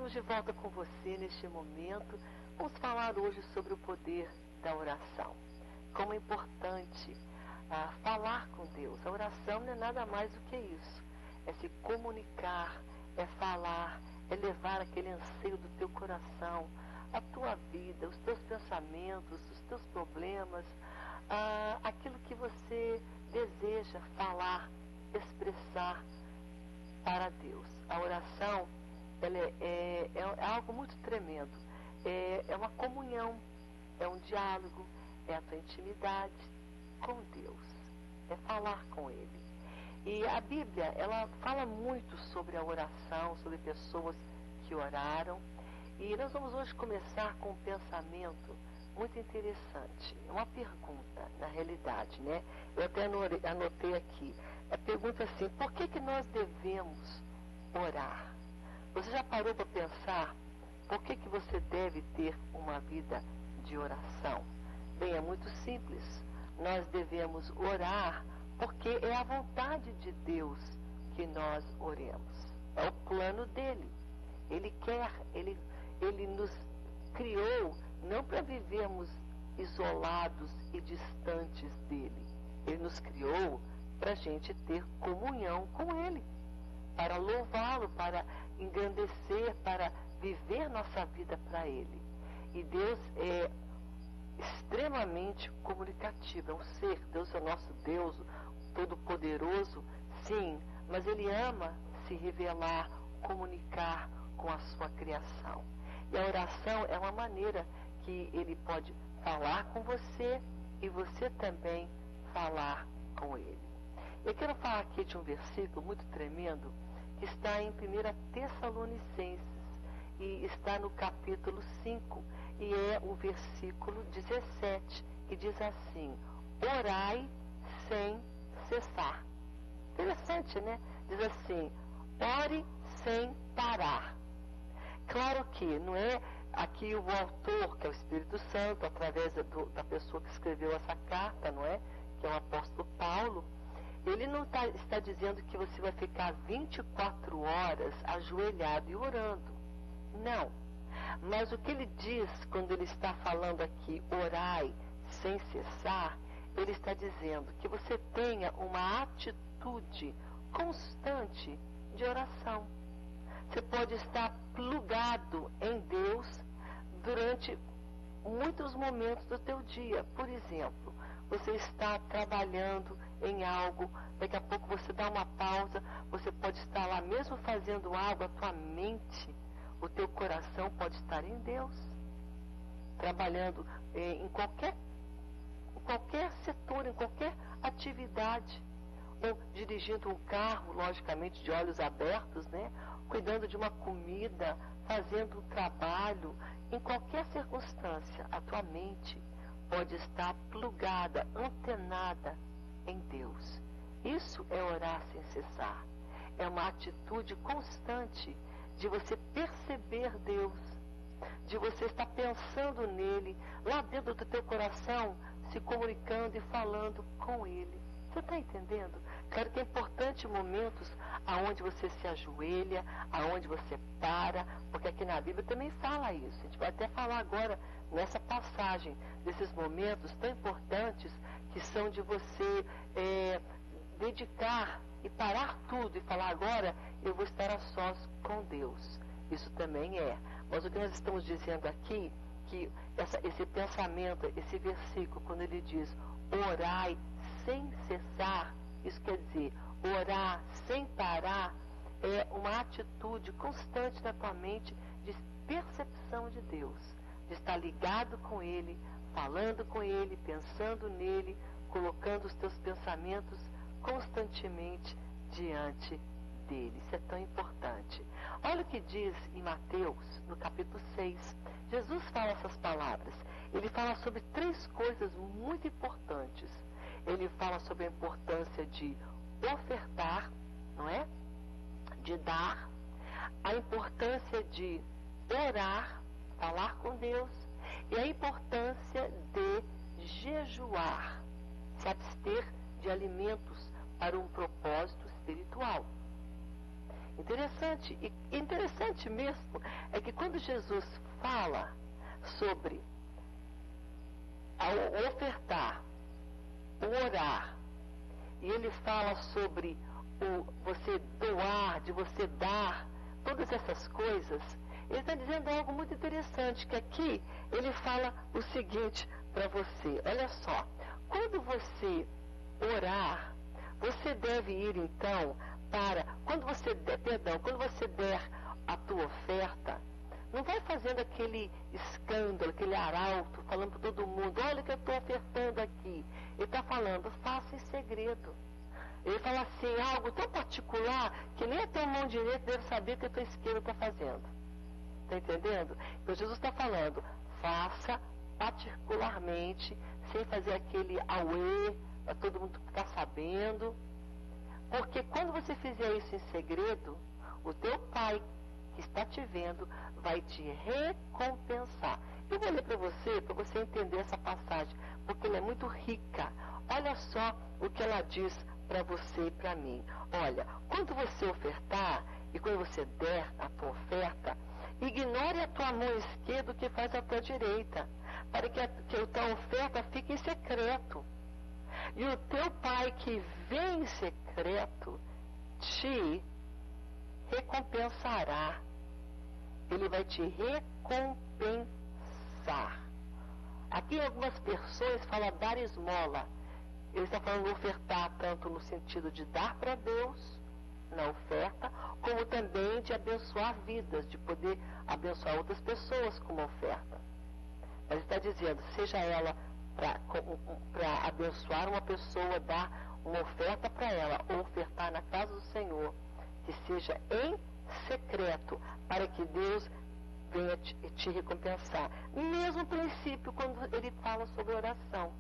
estamos de volta com você neste momento. Vamos falar hoje sobre o poder da oração. Como é importante falar com Deus. A oração não é nada mais do que isso. É se comunicar, é falar, é levar aquele anseio do teu coração, a tua vida, os teus pensamentos, os teus problemas, aquilo que você deseja falar, expressar para Deus. A oração ela é algo muito tremendo. É uma comunhão, é um diálogo, é a tua intimidade com Deus, é falar com Ele. E a Bíblia, ela fala muito sobre a oração, sobre pessoas que oraram. E nós vamos hoje começar com um pensamento muito interessante. É uma pergunta, na realidade, né? Eu até anotei aqui. A pergunta é assim: por que nós devemos orar? Você já parou para pensar por que você deve ter uma vida de oração? Bem, é muito simples. Nós devemos orar porque é a vontade de Deus que nós oremos. É o plano dele. Ele quer, ele nos criou não para vivermos isolados e distantes dele. Ele nos criou para a gente ter comunhão com ele, para louvá-lo, para engrandecer, para viver nossa vida para ele. E Deus é extremamente comunicativo, é um ser. Deus é o nosso Deus todo-poderoso, sim, mas ele ama se revelar, comunicar com a sua criação. E a oração é uma maneira que ele pode falar com você e você também falar com ele. Eu quero falar aqui de um versículo muito tremendo que está em 1 Tessalonicenses e está no capítulo 5 e é o versículo 17, que diz assim: orai sem cessar. Interessante, né? Diz assim: ore sem parar. Claro que não é aqui o autor, que é o Espírito Santo, através da pessoa que escreveu essa carta, não é? Que é o apóstolo Paulo. Ele não está dizendo que você vai ficar 24 horas ajoelhado e orando. Não. Mas o que ele diz quando ele está falando aqui, orai sem cessar, ele está dizendo que você tenha uma atitude constante de oração. Você pode estar plugado em Deus durante muitos momentos do teu dia. Por exemplo, você está trabalhando em algo, daqui a pouco você dá uma pausa, você pode estar lá mesmo fazendo algo, a tua mente, o teu coração pode estar em Deus, trabalhando em qualquer setor, em qualquer atividade, ou dirigindo um carro, logicamente de olhos abertos, né? Cuidando de uma comida, fazendo um trabalho, em qualquer circunstância, a tua mente pode estar plugada, antenada em Deus. Isso é orar sem cessar. É uma atitude constante de você perceber Deus, de você estar pensando nele, lá dentro do teu coração, se comunicando e falando com ele. Você está entendendo? Claro que é importante momentos aonde você se ajoelha, aonde você para, porque aqui na Bíblia também fala isso. A gente vai até falar agora nessa passagem desses momentos tão importantes que são de você dedicar e parar tudo e falar: agora eu vou estar a sós com Deus. Isso também é. Mas o que nós estamos dizendo aqui, que esse pensamento, esse versículo, quando ele diz orai sem cessar, isso quer dizer, orar sem parar é uma atitude constante na tua mente de percepção de Deus, de estar ligado com Ele, falando com Ele, pensando nele, colocando os teus pensamentos constantemente diante dele. Isso é tão importante. Olha o que diz em Mateus, no capítulo 6. Jesus fala essas palavras. Ele fala sobre 3 coisas muito importantes. Ele fala sobre a importância de ofertar, não é? De dar, a importância de orar, falar com Deus, e a importância de jejuar, se abster de alimentos para um propósito espiritual. Interessante, e interessante mesmo é que quando Jesus fala sobre ao ofertar, o orar, e ele fala sobre o você doar, de você dar, todas essas coisas, ele está dizendo algo muito interessante, que aqui ele fala o seguinte para você, olha só, quando você orar, você deve ir então quando você der a tua oferta, não vai fazendo aquele escândalo, aquele arauto, falando para todo mundo, olha o que eu estou ofertando aqui. Ele está falando, faça em segredo. Ele fala assim, algo tão particular, que nem a tua mão direita deve saber o que a tua esquerda está fazendo. Está entendendo? Então Jesus está falando, faça particularmente, sem fazer aquele auê, para todo mundo ficar sabendo. Porque quando você fizer isso em segredo, o teu pai que está te vendo vai te recompensar. Eu vou ler para você entender essa passagem, porque ela é muito rica. Olha só o que ela diz para você e para mim. Olha, quando você ofertar e quando você der a tua oferta, ignore a tua mão esquerda o que faz a tua direita, para que a tua oferta fique em secreto. E o teu pai que vem em secreto te recompensará. Ele vai te recompensar. Aqui algumas versões falam dar esmola. Ele está falando ofertar tanto no sentido de dar para Deus na oferta, como também de abençoar vidas, de poder abençoar outras pessoas com uma oferta. Mas está dizendo, seja ela para abençoar uma pessoa, dar uma oferta para ela, ou ofertar na casa do Senhor, que seja em secreto, para que Deus venha te recompensar. Mesmo princípio, quando ele fala sobre oração.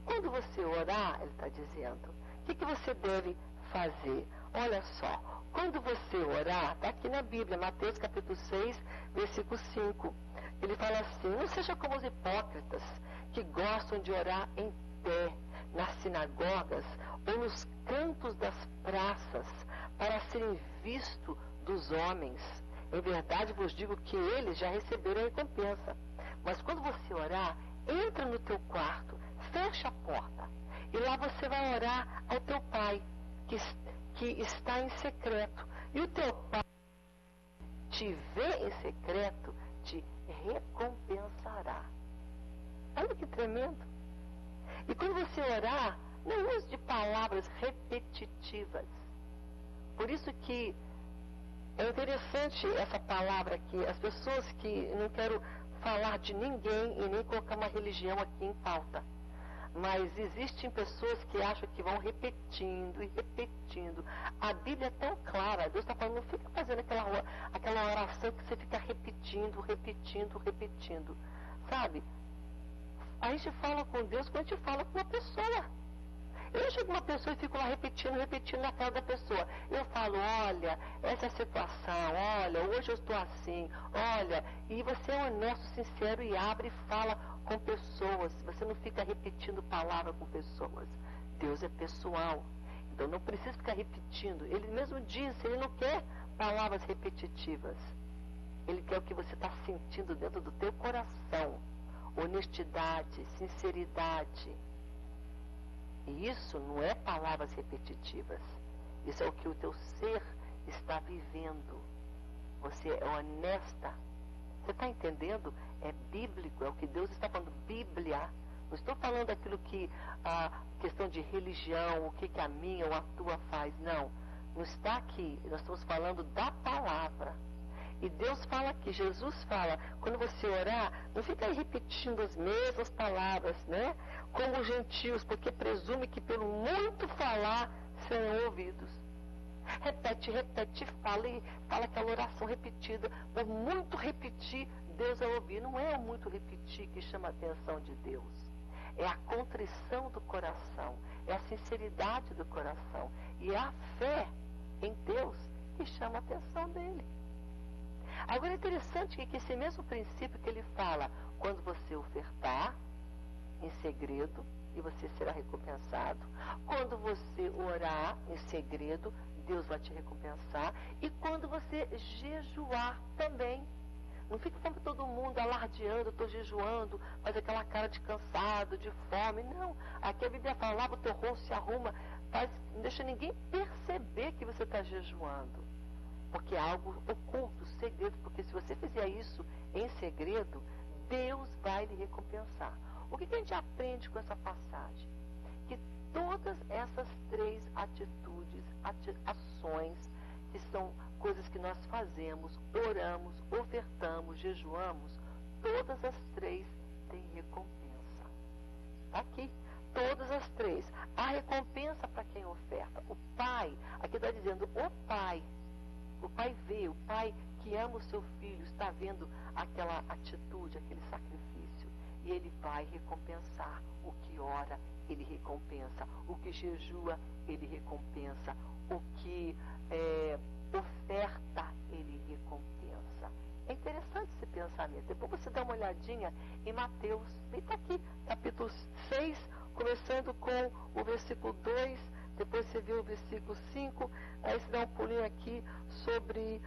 Quando você orar, ele está dizendo, o que você deve fazer? Olha só, quando você orar, está aqui na Bíblia, Mateus capítulo 6, versículo 5, ele fala assim, não seja como os hipócritas, que gostam de orar em pé, nas sinagogas ou nos cantos das praças, para serem vistos dos homens. Em verdade vos digo que eles já receberam a recompensa. Mas quando você orar, entra no teu quarto, fecha a porta, e lá você vai orar ao teu pai, que está em secreto. E o teu pai te vê em secreto, te recompensará. Olha que tremendo. E quando você orar, não use de palavras repetitivas. Por isso que é interessante essa palavra aqui. As pessoas que não quero falar de ninguém e nem colocar uma religião aqui em pauta. Mas existem pessoas que acham que vão repetindo e repetindo. A Bíblia é tão clara. Deus está falando, não fica fazendo aquela oração que você fica repetindo. Sabe? A gente fala com Deus quando a gente fala com uma pessoa. Eu chego uma pessoa e fico lá repetindo na cara da pessoa. Eu falo, olha, essa é a situação, olha, hoje eu estou assim, olha, e você é honesto, sincero e abre e fala com pessoas. Você não fica repetindo palavra com pessoas. Deus é pessoal. Então não precisa ficar repetindo. Ele mesmo disse, ele não quer palavras repetitivas. Ele quer o que você está sentindo dentro do teu coração. Honestidade, sinceridade. E isso não é palavras repetitivas. Isso é o que o teu ser está vivendo. Você é honesta. Você está entendendo? É bíblico, é o que Deus está falando. Bíblia. Não estou falando aquilo que a questão de religião, o que a minha ou a tua faz. Não. Não está aqui. Nós estamos falando da palavra. E Deus fala aqui, Jesus fala, quando você orar, não fica aí repetindo as mesmas palavras, né? Como os gentios, porque presume que pelo muito falar serão ouvidos. Repete, fala aquela oração repetida. Por muito repetir, Deus vai ouvir. Não é o muito repetir que chama a atenção de Deus. É a contrição do coração, é a sinceridade do coração. E é a fé em Deus que chama a atenção dele. Agora é interessante que esse mesmo princípio que ele fala, quando você ofertar em segredo, e você será recompensado. Quando você orar em segredo, Deus vai te recompensar. E quando você jejuar também. Não fica como todo mundo alardeando, estou jejuando, faz aquela cara de cansado, de fome. Não. Aqui a Bíblia fala, lava o teu rosto, se arruma, não deixa ninguém perceber que você está jejuando. Porque é algo oculto, segredo. Porque se você fizer isso em segredo, Deus vai lhe recompensar. O que a gente aprende com essa passagem? Que todas essas 3 atitudes, ações, que são coisas que nós fazemos, oramos, ofertamos, jejuamos, todas as 3 têm recompensa. Aqui, todas as 3. A recompensa para quem oferta. O pai, aqui está dizendo, o pai vê, o pai que ama o seu filho, está vendo aquela atitude, aquele sacrifício, e ele vai recompensar. O que ora, ele recompensa. O que jejua, ele recompensa. O que oferta, ele recompensa. É interessante esse pensamento. Depois você dá uma olhadinha em Mateus, está aqui, capítulo 6, começando com o versículo 2, depois você vê o versículo 5, aí você dá um pulinho aqui sobre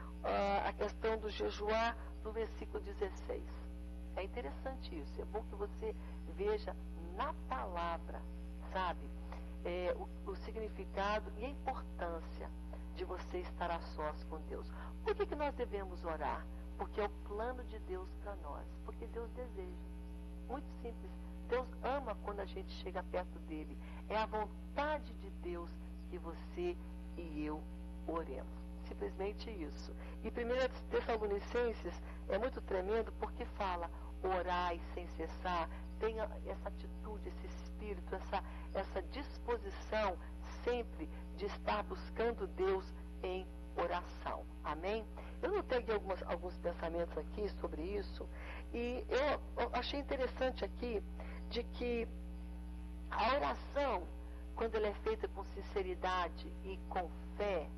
a questão do jejuar, no versículo 16. É interessante isso, é bom que você veja na palavra, sabe, o significado e a importância de você estar a sós com Deus. Por que nós devemos orar? Porque é o plano de Deus para nós, porque Deus deseja. Muito simples. Deus ama quando a gente chega perto dele. É a vontade de Deus que você e eu oremos. Simplesmente isso. E 1 Tessalonicenses é muito tremendo porque fala, orai sem cessar, tenha essa atitude, esse espírito, essa disposição sempre de estar buscando Deus em oração. Amém? Eu notei aqui alguns pensamentos aqui sobre isso, e eu achei interessante aqui de que a oração, quando ela é feita com sinceridade e com fé,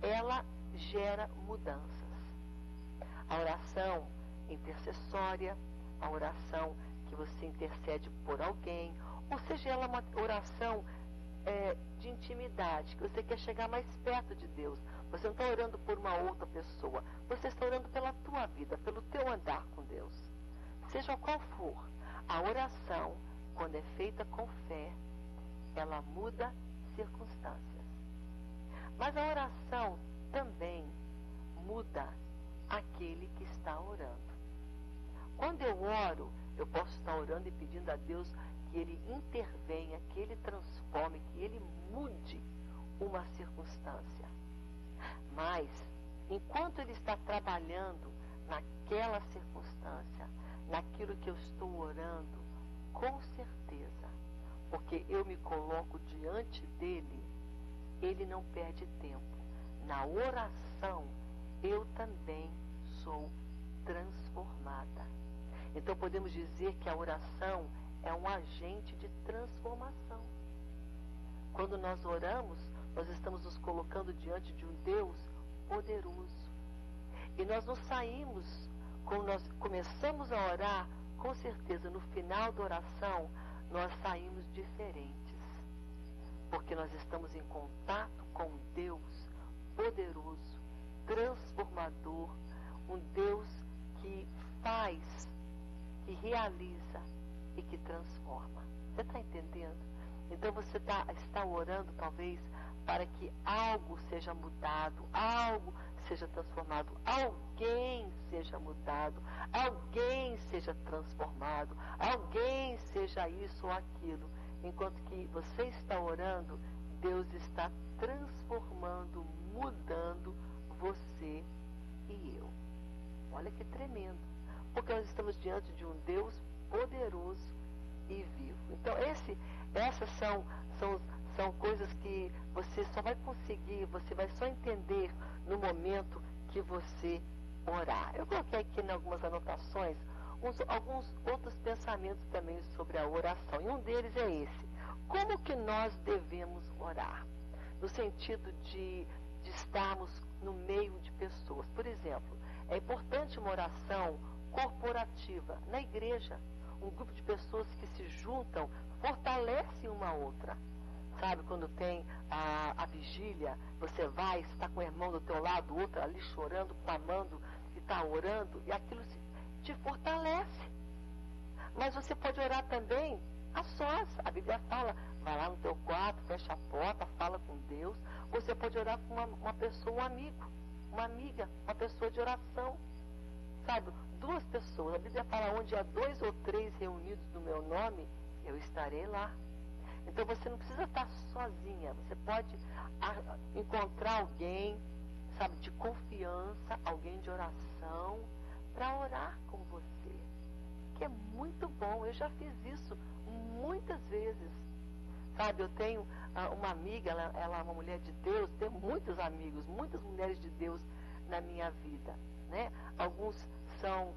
ela gera mudanças. A oração intercessória, a oração que você intercede por alguém, ou seja, ela é uma oração de intimidade, que você quer chegar mais perto de Deus. Você não está orando por uma outra pessoa, você está orando pela tua vida, pelo teu andar com Deus. Seja qual for, a oração, quando é feita com fé, ela muda circunstâncias. Mas a oração também muda aquele que está orando. Quando eu oro, eu posso estar orando e pedindo a Deus que Ele intervenha, que Ele transforme, que Ele mude uma circunstância. Mas, enquanto Ele está trabalhando naquela circunstância, naquilo que eu estou orando, com certeza, porque eu me coloco diante dEle, Ele não perde tempo. Na oração, eu também sou transformada. Então podemos dizer que a oração é um agente de transformação. Quando nós oramos, nós estamos nos colocando diante de um Deus poderoso. E nós não saímos, quando nós começamos a orar, com certeza no final da oração, nós saímos diferentes. Porque nós estamos em contato com um Deus poderoso, transformador, um Deus que faz, que realiza e que transforma. Você está entendendo? Então você está orando talvez para que algo seja mudado, algo seja transformado, alguém seja mudado, alguém seja transformado, alguém seja isso ou aquilo. Enquanto que você está orando, Deus está transformando, mudando você e eu. Olha que tremendo. Porque nós estamos diante de um Deus poderoso e vivo. Então, essas são coisas que você só vai conseguir, você vai só entender no momento que você orar. Eu coloquei aqui em algumas anotações alguns outros pensamentos também sobre a oração. E um deles é esse. Como que nós devemos orar? No sentido de estarmos no meio de pessoas. Por exemplo, é importante uma oração corporativa na igreja. um grupo de pessoas que se juntam, fortalecem uma outra. Sabe, quando tem a vigília, você vai, você está com o irmão do teu lado, o outro ali chorando, clamando, e está orando, e aquilo te fortalece. Mas você pode orar também a sós. A Bíblia fala, vai lá no teu quarto, fecha a porta, fala com Deus. Você pode orar com uma pessoa, um amigo, uma amiga, uma pessoa de oração. Sabe, 2 pessoas. A Bíblia fala, onde há 2 ou 3 reunidos no meu nome, eu estarei lá. Então você não precisa estar sozinha. Você pode encontrar alguém, sabe, de confiança, alguém de oração, para orar com você. Que é muito bom. Eu já fiz isso muitas vezes. Sabe, eu tenho uma amiga, ela é uma mulher de Deus, tenho muitos amigos, muitas mulheres de Deus na minha vida, né? Alguns são,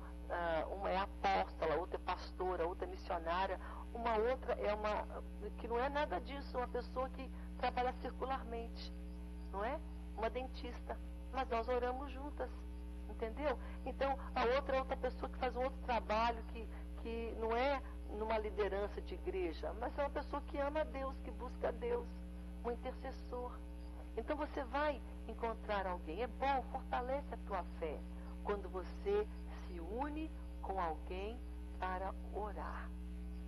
uma é apóstola, outra é pastora, outra é missionária, uma outra é que não é nada disso, uma pessoa que trabalha circularmente, não é? Uma dentista, mas nós oramos juntas, entendeu? Então, a outra é outra pessoa que faz um outro trabalho que não é numa liderança de igreja, mas é uma pessoa que ama a Deus, que busca a Deus, um intercessor. Então você vai encontrar alguém. É bom, fortalece a tua fé quando você se une com alguém para orar.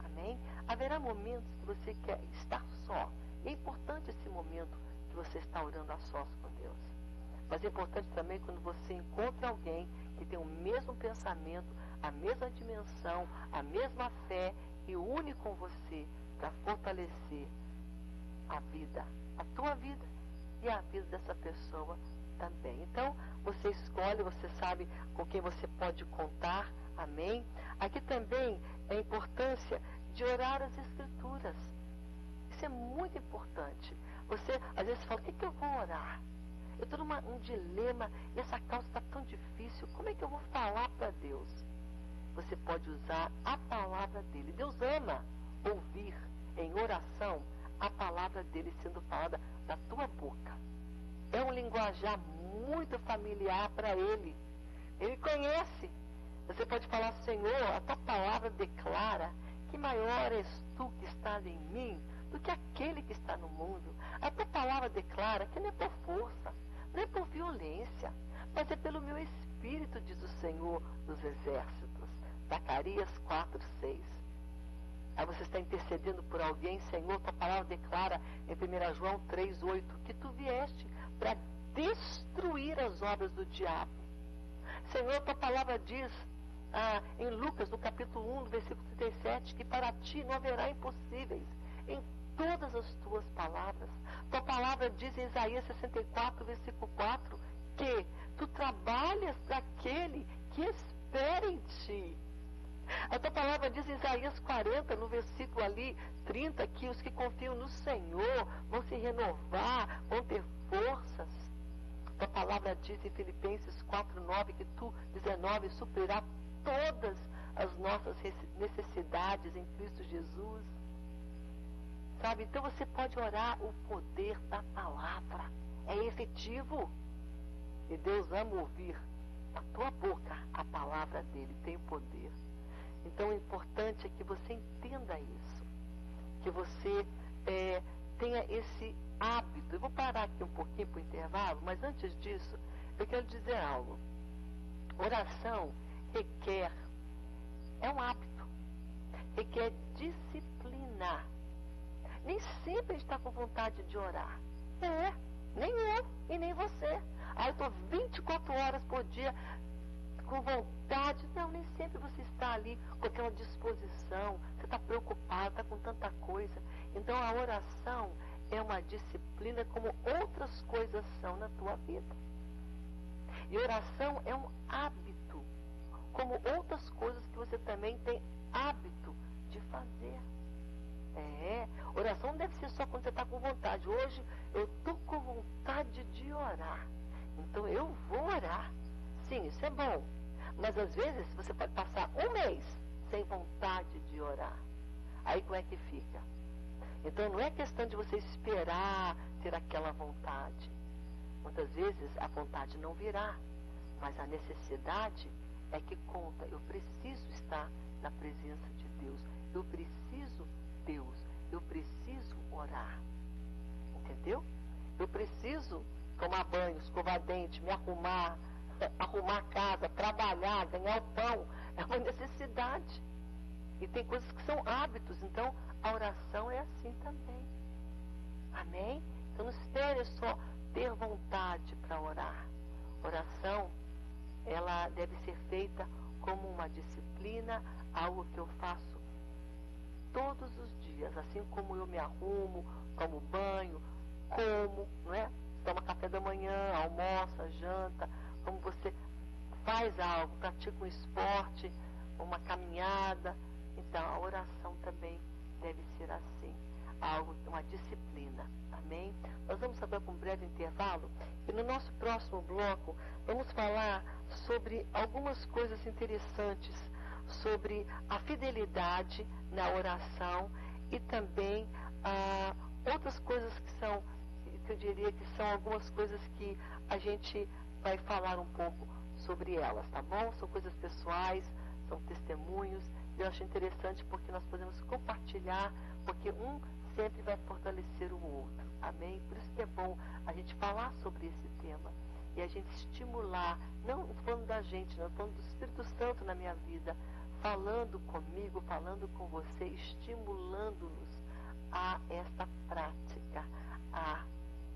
Amém? Haverá momentos que você quer estar só. É importante esse momento que você está orando a sós com Deus. Mas é importante também quando você encontra alguém que tem o mesmo pensamento, a mesma dimensão, a mesma fé e une com você para fortalecer a vida, a tua vida e a vida dessa pessoa também. Então, você escolhe, você sabe com quem você pode contar, amém? Aqui também é a importância de orar as Escrituras. Isso é muito importante. Você, às vezes, fala, o que eu vou orar? Eu estou num dilema e essa causa está tão difícil, como é que eu vou falar para Deus? Você pode usar a palavra dele. Deus ama ouvir em oração a palavra dele sendo falada da tua boca. É um linguajar muito familiar para ele. Ele conhece. Você pode falar, Senhor, a tua palavra declara que maior és tu que estás em mim do que aquele que está no mundo. A tua palavra declara que não é por força, não é por violência, mas é pelo meu espírito, diz o Senhor dos Exércitos. Zacarias 4:6. Aí você está intercedendo por alguém, Senhor, tua palavra declara em 1 João 3:8 que tu vieste para destruir as obras do diabo. Senhor, tua palavra diz em Lucas, no capítulo 1, no versículo 37, que para ti não haverá impossíveis em todas as tuas palavras. Tua palavra diz em Isaías 64, versículo 4, que tu trabalhas para aquele que espera em ti. A tua palavra diz em Isaías 40, no versículo ali 30, que os que confiam no Senhor vão se renovar, vão ter forças. A tua palavra diz em Filipenses 4:9 que tu, 19, suprirá todas as nossas necessidades em Cristo Jesus. Sabe? Então você pode orar o poder da palavra. É efetivo. E Deus ama ouvir da tua boca a palavra dele, tem poder. Então, o importante é que você entenda isso, que você tenha esse hábito. Eu vou parar aqui um pouquinho para o intervalo, mas antes disso, eu quero dizer algo. Oração requer, é um hábito, requer disciplina. Nem sempre a gente está com vontade de orar. Nem eu e nem você. Eu estou 24 horas por dia com vontade. Não, nem sempre você está ali com aquela disposição. Você está preocupado, está com tanta coisa. Então a oração é uma disciplina como outras coisas são na tua vida. E oração é um hábito, como outras coisas que você também tem hábito de fazer. Oração não deve ser só quando você está com vontade. Hoje eu estou com vontade de orar, então eu vou orar. Sim, isso é bom. Mas às vezes você pode passar um mês sem vontade de orar. Aí como é que fica? Então não é questão de você esperar ter aquela vontade. Muitas vezes a vontade não virá, mas a necessidade, é que conta. Eu preciso estar na presença de Deus. Eu preciso Deus. Eu preciso orar. Entendeu? Eu preciso tomar banho, escovar dente, me arrumar, arrumar a casa, trabalhar, ganhar o pão. É uma necessidade. E tem coisas que são hábitos. Então, a oração é assim também. Amém? Então, não espere só ter vontade para orar. Oração, ela deve ser feita como uma disciplina, algo que eu faço todos os dias. Assim como eu me arrumo, tomo banho, como, não é? Toma café da manhã, almoça, janta, como você faz algo, pratica um esporte, uma caminhada. Então, a oração também deve ser assim, algo, uma disciplina. Amém? Nós vamos saber com um breve intervalo e no nosso próximo bloco vamos falar sobre algumas coisas interessantes sobre a fidelidade na oração e também outras coisas que eu diria que são algumas coisas que a gente vai falar um pouco sobre elas, tá bom? São coisas pessoais, são testemunhos, e eu acho interessante porque nós podemos compartilhar, porque um sempre vai fortalecer o outro, amém? Por isso que é bom a gente falar sobre esse tema e a gente estimular, não falando da gente, não falando do Espírito Santo na minha vida, falando comigo, falando com você, estimulando-nos a essa prática, a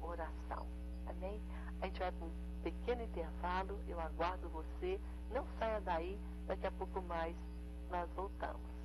oração, amém? A gente vai para um pequeno intervalo, eu aguardo você, não saia daí, daqui a pouco mais nós voltamos.